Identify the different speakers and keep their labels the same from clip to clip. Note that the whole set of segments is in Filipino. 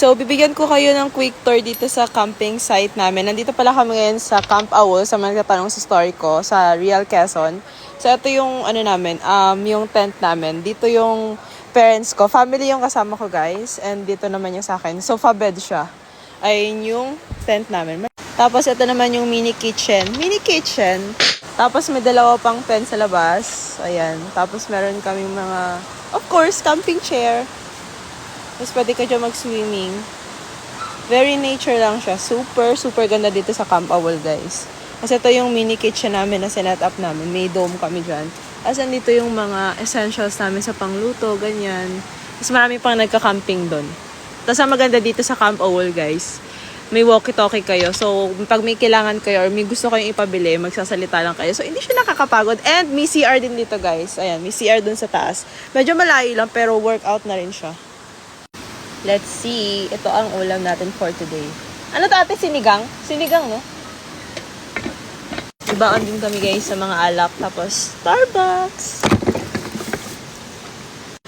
Speaker 1: So, bibigyan ko kayo ng quick tour dito sa camping site namin. Nandito pala kami ngayon sa Camp Awol, sa mga nagtatanong sa story ko, sa Real Quezon. So, ito yung, namin, yung tent namin. Dito yung parents ko. Family yung kasama ko, guys. And dito naman yung sa akin. Sofa bed siya. Ayun yung tent namin. Tapos, ito naman yung mini kitchen. Mini kitchen. Tapos, may dalawa pang tent sa labas. Ayan. Tapos, meron kaming mga, of course, camping chair. Tapos pwede ka dyan mag-swimming. Very nature lang siya. Super, super ganda dito sa Camp Awol, guys. Kasi ito yung mini kitchen namin na sinet up namin. May dome kami dyan. As dito yung mga essentials namin sa pangluto, ganyan. Tapos marami pang nagka-camping doon. Tapos ang maganda dito sa Camp Awol, guys, may walkie-talkie kayo. So, pag may kailangan kayo or may gusto kayong ipabili, magsasalita lang kayo. So, hindi siya nakakapagod. And may CR din dito, guys. Ayan, may CR dun sa taas. Medyo malayo lang, pero workout na rin siya. Let's see. Ito ang ulam natin for today. Ano to ate? Sinigang? Sinigang, no? Ibaon din kami guys sa mga alak. Tapos, Starbucks.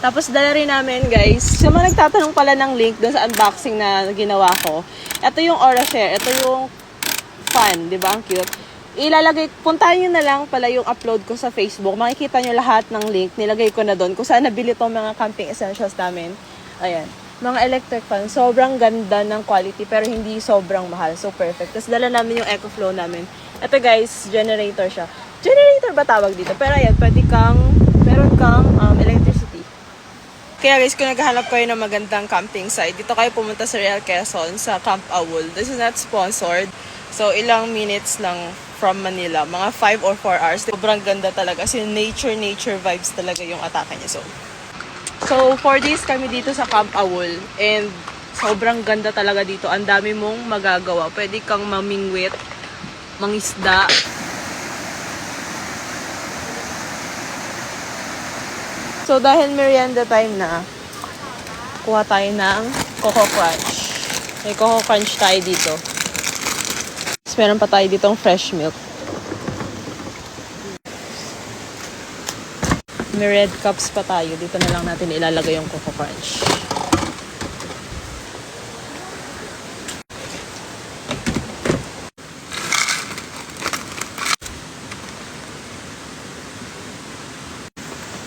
Speaker 1: Tapos, dala rin namin guys. Sa mga nagtatanong pala ng link doon sa unboxing na ginawa ko. Ito yung Aura-Share. Ito yung fan. Diba? Ang cute. Ilalagay, puntahan nyo na lang pala yung upload ko sa Facebook. Makikita nyo lahat ng link. Nilagay ko na doon. Kung saan nabili tong mga camping essentials namin. Ayan. Mga electric fan, sobrang ganda ng quality pero hindi sobrang mahal. So, perfect. Tapos, dala namin yung EcoFlow namin. Ito guys, generator siya. Generator ba tawag dito? Pero ayan, meron kang electricity. Kaya guys, kung naghahanap kayo ng magandang camping site, dito kayo pumunta sa Real Quezon, sa Camp Awol. This is not sponsored. So, ilang minutes lang from Manila. Mga 5 or 4 hours. Sobrang ganda talaga. Kasi nature vibes talaga yung atake niya. So, 4 days kami dito sa Camp Awol and sobrang ganda talaga dito. Ang dami mong magagawa. Pwede kang mamingwit, mangisda. So, dahil merienda time na, kuha tayo ng Coco Crunch. May Coco Crunch tayo dito. Tapos, meron pa tayo ditong fresh milk. May red cups pa tayo. Dito na lang natin ilalagay yung Coco Crunch.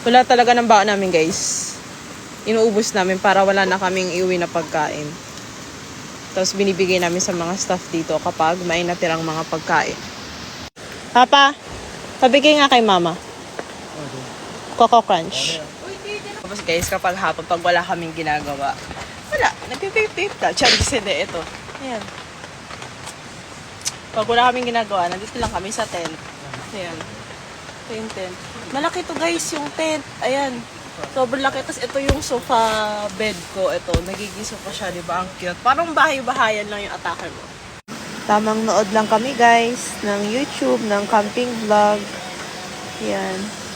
Speaker 1: Wala talaga ng baon namin guys. Inuubos namin para wala na kaming iuwi na pagkain. Tapos binibigay namin sa mga staff dito kapag may natirang mga pagkain. Papa, pabigay nga kay mama. Coco Crunch. Tapos guys, kapag hapon, pag wala kaming ginagawa, wala, nagpipip-pip na. Charis, hindi, ito. Ayan. Pag wala kaming ginagawa, nandito lang kami sa tent. Ayan. Ito yung tent. Malaki to guys, yung tent. Ayan. Sobrang laki. Tapos ito yung sofa bed ko. Ito, nagiging sofa siya, di ba? Ang cute. Parang bahay-bahayan lang yung atake mo. Tamang nood lang kami guys, ng YouTube, ng camping vlog. Ayan.